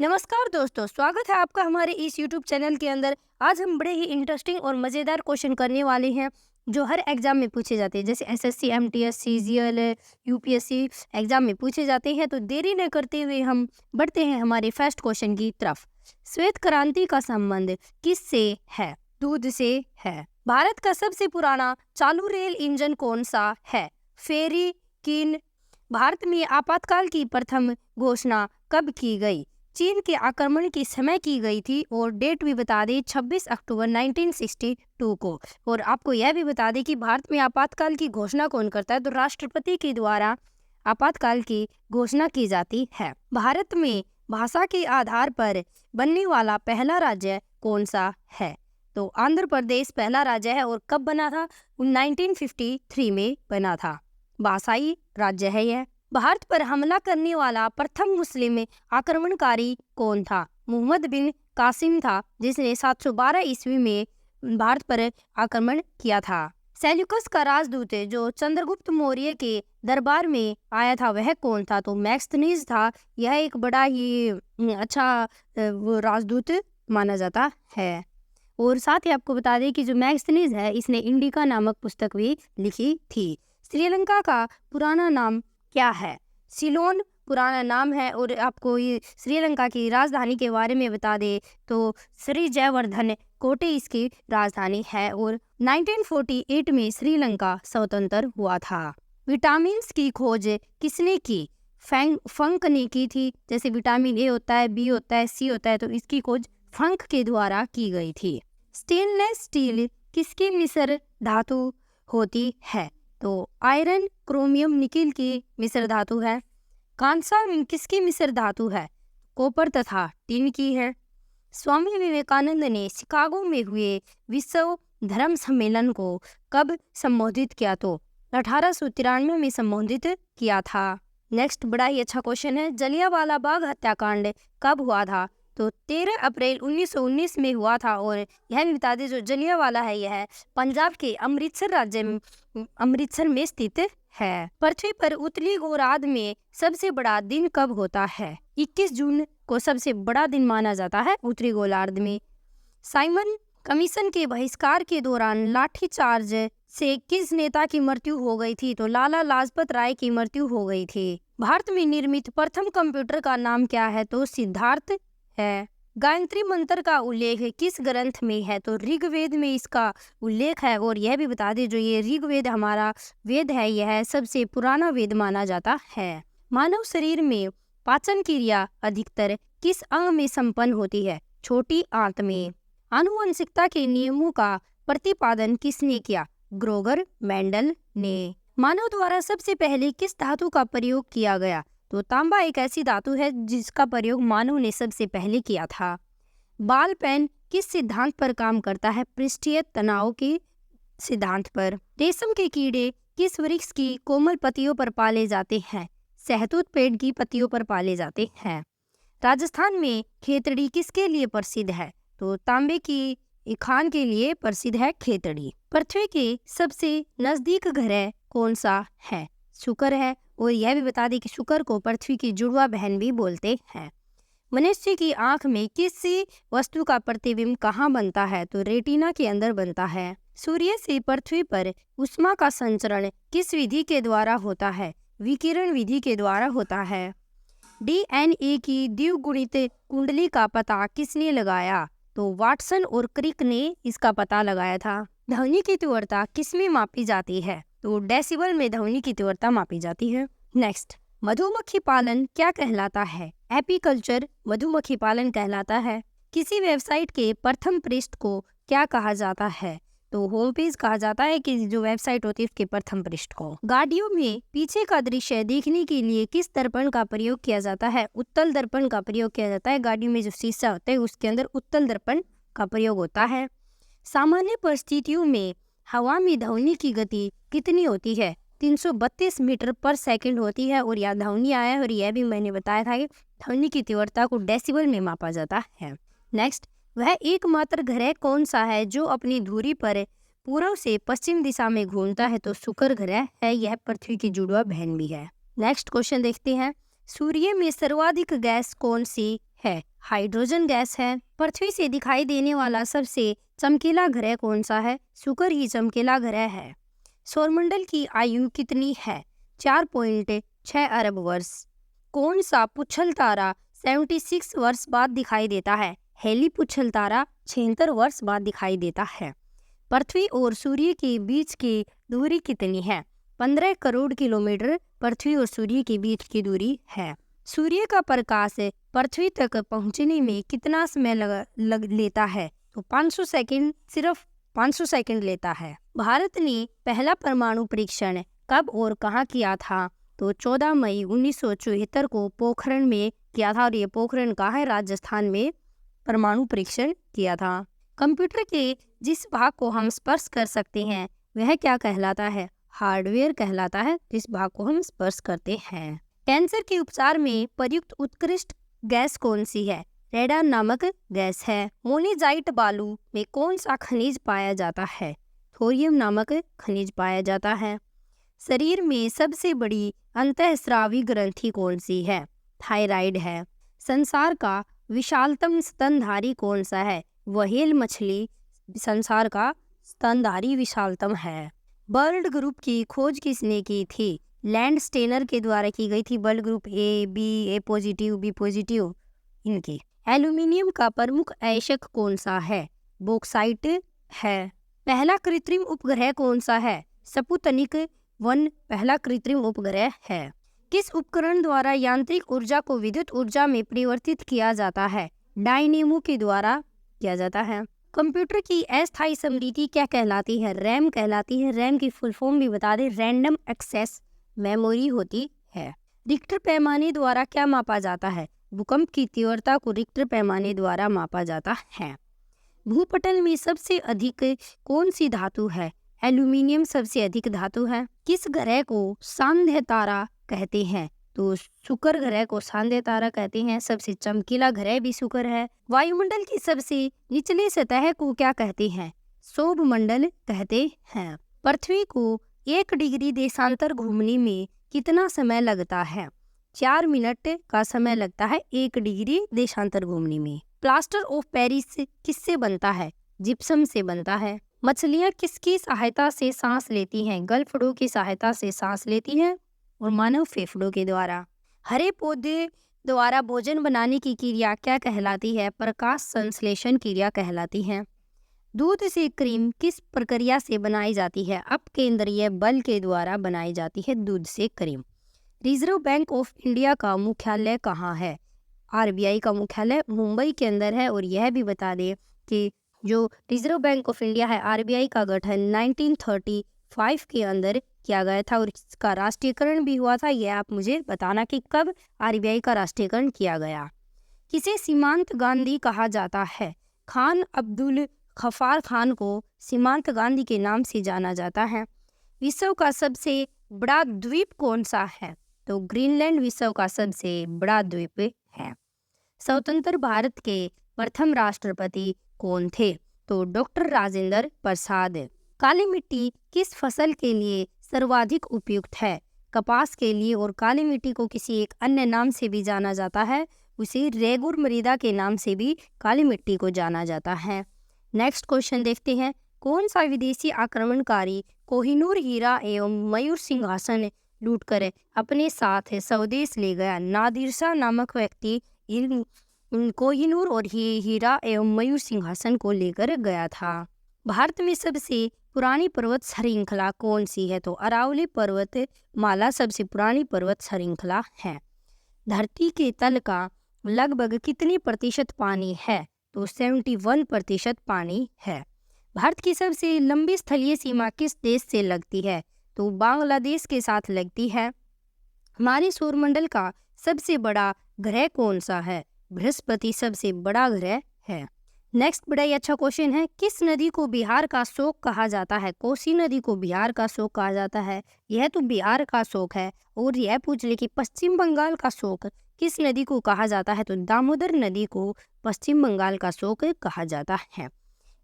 नमस्कार दोस्तों, स्वागत है आपका हमारे इस YouTube चैनल के अंदर। आज हम बड़े ही इंटरेस्टिंग और मज़ेदार क्वेश्चन करने वाले हैं जो हर एग्जाम में पूछे जाते हैं, जैसे SSC, MTS, GL, UPSC exam में पूछे जाते हैं। तो देरी न करते हुए हम बढ़ते हैं हमारे फर्स्ट क्वेश्चन की तरफ। श्वेत क्रांति का संबंध किससे है? दूध से है। भारत का सबसे पुराना चालू रेल इंजन कौन सा है? फेरी, किन? भारत में आपातकाल की प्रथम घोषणा कब की गई? चीन के आक्रमण के समय की गई थी और डेट भी बता दें 26 अक्टूबर 1962 को। और आपको यह भी बता दें कि भारत में आपातकाल की घोषणा कौन करता है, तो राष्ट्रपति के द्वारा आपातकाल की घोषणा की जाती है। भारत में भाषा के आधार पर बनने वाला पहला राज्य कौन सा है? तो आंध्र प्रदेश पहला राज्य है। और कब बना था? 1953 में बना था। भाषाई राज्य है यह। भारत पर हमला करने वाला प्रथम मुस्लिम आक्रमणकारी कौन था? मोहम्मद बिन कासिम था, जिसने 712 ईस्वी में भारत पर आक्रमण किया था। सेल्यूकस का राजदूत जो चंद्रगुप्त मौर्य के दरबार में आया था वह कौन था? तो मैक्सथनीज था। यह एक बड़ा ही अच्छा वो राजदूत माना जाता है। और साथ ही आपको बता दें कि जो मैक्सथनीज है इसने इंडिका नामक पुस्तक भी लिखी थी। श्रीलंका का पुराना नाम क्या है? सिलोन पुराना नाम है। और आपको ये श्रीलंका की राजधानी के बारे में बता दे तो श्री जयवर्धन कोटे इसकी राजधानी है। और 1948 में श्रीलंका स्वतंत्र हुआ था। विटामिन की खोज किसने की? फंक ने की थी। जैसे विटामिन ए होता है, बी होता है, सी होता है, तो इसकी खोज फंक के द्वारा की गई थी। स्टेनलेस स्टील किसकी मिश्र धातु होती है? तो आयरन, क्रोमियम, निकिल की मिश्र धातु है। कांसा किसकी मिश्र धातु है? कॉपर तथा टिन की है। स्वामी विवेकानंद ने शिकागो में हुए विश्व धर्म सम्मेलन को कब संबोधित किया? तो 1893 में संबोधित किया था। नेक्स्ट बड़ा ही अच्छा क्वेश्चन है। जलियांवाला बाग हत्याकांड कब हुआ था? तो 13 अप्रैल 1919 में हुआ था। और यह भी बता दें जो जलियांवाला है यह पंजाब के अमृतसर में स्थित है। पृथ्वी पर उतली गोरार्ध में सबसे बड़ा दिन कब होता है? 21 जून को सबसे बड़ा दिन माना जाता है उत्तरी गोलार्ध में। साइमन कमीशन के बहिष्कार के दौरान लाठीचार्ज से किस नेता की मृत्यु हो गई थी? तो लाला लाजपत राय की मृत्यु हो गई थी। भारत में निर्मित प्रथम कंप्यूटर का नाम क्या है? तो सिद्धार्थ है। गायत्री मंत्र का उल्लेख किस ग्रंथ में है? तो ऋग्वेद में इसका उल्लेख है। और यह भी बता दें जो ये ऋग्वेद हमारा वेद है यह सबसे पुराना वेद माना जाता है। मानव शरीर में पाचन क्रिया अधिकतर किस अंग में संपन्न होती है? छोटी आंत में। आनुवंशिकता के नियमों का प्रतिपादन किसने किया? ग्रोगर मेंडल ने। मानव द्वारा सबसे पहले किस धातु का प्रयोग किया गया? तो तांबा एक ऐसी धातु है जिसका प्रयोग मानव ने सबसे पहले किया था। बाल पेन किस सिद्धांत पर काम करता है? पृष्ठीय तनाव के सिद्धांत पर। रेशम के कीड़े किस वृक्ष की कोमल पत्तियों पर पाले जाते हैं? सहतूत पेड़ की पत्तियों पर पाले जाते हैं। राजस्थान में खेतड़ी किसके लिए प्रसिद्ध है? तो तांबे की खान के लिए प्रसिद्ध है खेतड़ी। पृथ्वी के सबसे नजदीक ग्रह कौन सा है? शुक्र है। और यह भी बता दें कि शुक्र को पृथ्वी की जुड़वा बहन भी बोलते हैं। मनुष्य की आंख में किसी वस्तु का प्रतिबिंब कहाँ बनता है? तो रेटिना के अंदर बनता है। सूर्य से पृथ्वी पर उष्मा का संचरण किस विधि के द्वारा होता है? विकिरण विधि के द्वारा होता है। डीएनए की द्विगुणित कुंडली का पता किसने लगाया? तो वाटसन और क्रिक ने इसका पता लगाया था। ध्वनि की तीव्रता किसमें मापी जाती है? तो डेसिबल में ध्वनि की तीव्रता मापी जाती है। नेक्स्ट, मधुमक्खी पालन क्या कहलाता है? एपीकल्चर मधुमक्खी पालन कहलाता है। किसी वेबसाइट के प्रथम पृष्ठ को क्या कहा जाता है? तो होम पेज कहा जाता है कि जो वेबसाइट होती है उसके प्रथम पृष्ठ को। गाड़ियों में पीछे का दृश्य देखने के लिए किस दर्पण का प्रयोग किया जाता है? उत्तल दर्पण का प्रयोग किया जाता है। गाड़ी में जो शीशा होता है उसके अंदर उत्तल दर्पण का प्रयोग होता है। सामान्य परिस्थितियों में हवा में ध्वनि की गति कितनी होती है? 332 मीटर पर सेकंड होती है। और यह ध्वनि आया है और यह भी मैंने बताया था कि ध्वनि की तीव्रता को डेसिबल में मापा जाता है। नेक्स्ट, वह एकमात्र ग्रह कौन सा है जो अपनी धुरी पर पूर्व से पश्चिम दिशा में घूमता है? तो शुक्र ग्रह है। यह पृथ्वी की जुड़वा बहन भी है। नेक्स्ट क्वेश्चन देखते हैं। सूर्य में सर्वाधिक गैस कौन सी है? हाइड्रोजन गैस है। पृथ्वी से दिखाई देने वाला सबसे चमकीला ग्रह कौन सा है? शुक्र ही चमकीला ग्रह है। सौरमंडल की आयु कितनी है? 4.6 अरब वर्ष। कौन सा पुच्छल तारा 76 वर्ष बाद दिखाई देता है? हेली पुच्छल तारा 76 वर्ष बाद दिखाई देता है। पृथ्वी और सूर्य के बीच की दूरी कितनी है? 15 करोड़ किलोमीटर पृथ्वी और सूर्य के बीच की दूरी है। सूर्य का प्रकाश पृथ्वी तक पहुंचने में कितना समय लेता है? तो 500 सेकंड, सिर्फ 500 सेकंड लेता है। भारत ने पहला परमाणु परीक्षण कब और कहाँ किया था? तो 14 मई 1974 को पोखरण में किया था, और ये पोखरण कहाँ है? राजस्थान में परमाणु परीक्षण किया था। कंप्यूटर के जिस भाग को हम स्पर्श कर सकते हैं वह क्या कहलाता है? हार्डवेयर कहलाता है, जिस भाग को हम स्पर्श करते हैं। कैंसर के उपचार में प्रयुक्त उत्कृष्ट गैस कौन सी है? रेडान नामक गैस है। मोनेजाइट बालू में कौन सा खनिज पाया जाता है? थोरियम नामक खनिज पाया जाता है। शरीर में सबसे बड़ी अंतःस्रावी ग्रंथि कौन सी है? थायराइड है। संसार का विशालतम स्तनधारी कौन सा है? व्हेल मछली संसार का स्तनधारी विशालतम है। ब्लड ग्रुप की खोज किसने की थी? लैंड स्टेनर के द्वारा की गई थी। Blood group A positive, B positive इनकी। एल्यूमिनियम का प्रमुख अयस्क कौन सा है? बॉक्साइट है। पहला कृत्रिम उपग्रह कौन सा है? स्पुतनिक 1 पहला कृत्रिम उपग्रह है। किस उपकरण द्वारा यांत्रिक ऊर्जा को विद्युत ऊर्जा में परिवर्तित किया जाता है? डायनेमो के द्वारा किया जाता है। कंप्यूटर की अस्थायी स्मृति क्या कहलाती है? रैम कहलाती है। रैम की फुल फॉर्म भी बता दें, रैंडम एक्सेस मेमोरी होती है। रिक्टर पैमाने द्वारा क्या मापा जाता है? भूकंप की तीव्रता को रिक्टर पैमाने द्वारा मापा जाता है। भूपटल में सबसे अधिक कौन सी धातु है? एल्यूमिनियम सबसे अधिक धातु है। किस ग्रह को सांध्य तारा कहते हैं? तो शुक्र ग्रह को सांध्य तारा कहते हैं। सबसे चमकीला ग्रह भी शुक्र है। वायुमंडल की सबसे निचली सतह को क्या कहते हैं? शोभ मंडल कहते हैं। पृथ्वी को 1 डिग्री देशांतर घूमने में कितना समय लगता है? 4 मिनट का समय लगता है 1 डिग्री देशांतर घूमने में। प्लास्टर ऑफ पेरिस किससे बनता है? जिप्सम से बनता है। मछलियाँ किसकी सहायता से सांस लेती हैं? गलफड़ों की सहायता से सांस लेती हैं, और मानव फेफड़ों के द्वारा। हरे पौधे द्वारा भोजन बनाने की क्रिया क्या कहलाती है? प्रकाश संश्लेषण क्रिया कहलाती है। दूध से क्रीम किस प्रक्रिया से बनाई जाती है? अपकेंद्रीय बल के द्वारा बनाई जाती है दूध से cream. Reserve bank of India का मुख्यालय कहाँ है? आरबीआई का मुख्यालय मुंबई के अंदर है। और यह भी बता दें कि जो रिजर्व बैंक ऑफ इंडिया है, आरबीआई का गठन 1935 के अंदर किया गया था, और इसका राष्ट्रीयकरण भी हुआ था। यह आप मुझे बताना कि कब आरबीआई का राष्ट्रीयकरण किया गया। किसे सीमांत गांधी कहा जाता है? खान अब्दुल गफ्फार खान को सीमांत गांधी के नाम से जाना जाता है। विश्व का सबसे बड़ा द्वीप कौन सा है? तो ग्रीनलैंड विश्व का सबसे बड़ा द्वीप है। स्वतंत्र भारत के प्रथम राष्ट्रपति कौन थे? तो डॉक्टर राजेंद्र प्रसाद। काली मिट्टी किस फसल के लिए सर्वाधिक उपयुक्त है? कपास के लिए। और काली मिट्टी को किसी एक अन्य नाम से भी जाना जाता है, उसे रेगुर मृदा के नाम से भी काली मिट्टी को जाना जाता है। नेक्स्ट क्वेश्चन देखते हैं। कौन सा विदेशी आक्रमणकारी कोहिनूर हीरा एवं मयूर सिंहासन लूटकर अपने साथ स्वदेश ले गया? नादिर शाह नामक व्यक्ति इन कोहिनूर और हीरा एवं मयूर सिंहासन को लेकर गया था। भारत में सबसे पुरानी पर्वत श्रृंखला कौन सी है? तो अरावली पर्वत माला सबसे पुरानी पर्वत श्रृंखला है। धरती के तल का लगभग कितने प्रतिशत पानी है? तो 71% पानी है। भारत की सबसे लंबी स्थलीय सीमा किस देश से लगती है? तो बांग्लादेश के साथ लगती है। हमारे सौरमंडल का सबसे बड़ा ग्रह कौन सा है? बृहस्पति सबसे बड़ा ग्रह है। नेक्स्ट बड़ा ही अच्छा क्वेश्चन है। किस नदी को बिहार का शोक कहा जाता है? कोसी नदी को बिहार का शोक कहा जाता है। यह तो बिहार का शोक है। और यह पूछ ले कि पश्चिम बंगाल का शोक किस नदी को कहा जाता है? तो दामोदर नदी को पश्चिम बंगाल का शोक कहा जाता है।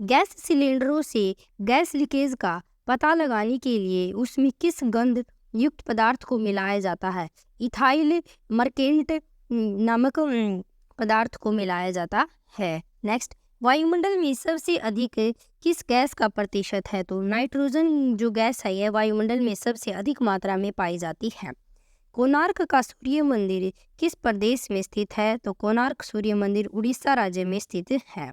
गैस सिलेंडरों से गैस लीकेज का पता लगाने के लिए उसमें किस गंध युक्त पदार्थ को मिलाया जाता है? इथाइल मर्केंट नामक पदार्थ को मिलाया जाता है। नेक्स्ट, वायुमंडल में सबसे अधिक किस गैस का प्रतिशत है? तो नाइट्रोजन जो गैस है यह वायुमंडल में सबसे अधिक मात्रा में पाई जाती है। कोणार्क का सूर्य मंदिर किस प्रदेश में स्थित है? तो कोणार्क सूर्य मंदिर उड़ीसा राज्य में स्थित है।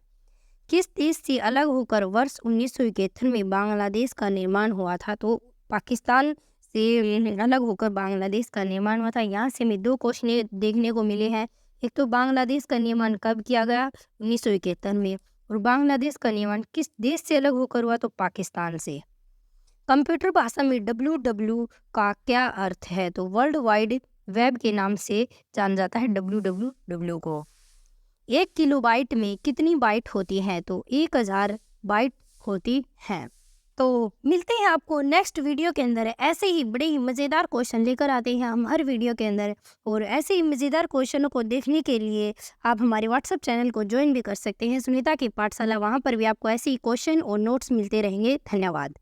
किस देश से अलग होकर वर्ष 1971 में बांग्लादेश का निर्माण हुआ था? तो पाकिस्तान से अलग होकर बांग्लादेश का निर्माण हुआ था। यहाँ से हमें 2 क्वेश्चन देखने को मिले हैं। एक तो बांग्लादेश का निर्माण कब किया गया? 1971 में। और बांग्लादेश का निर्माण किस देश से अलग होकर हुआ? तो पाकिस्तान से। कंप्यूटर भाषा में WW का क्या अर्थ है? तो वर्ल्ड वाइड वेब के नाम से जाना जाता है WWW को। 1 किलोबाइट में कितनी बाइट होती है? तो 1000 बाइट होती हैं। तो मिलते हैं आपको नेक्स्ट वीडियो के अंदर। ऐसे ही बड़े ही मज़ेदार क्वेश्चन लेकर आते हैं हम हर वीडियो के अंदर, और ऐसे ही मज़ेदार क्वेश्चनों को देखने के लिए आप हमारे व्हाट्सएप चैनल को ज्वाइन भी कर सकते हैं, सुनीता की पाठशाला। वहाँ पर भी आपको ऐसे ही क्वेश्चन और नोट्स मिलते रहेंगे। धन्यवाद।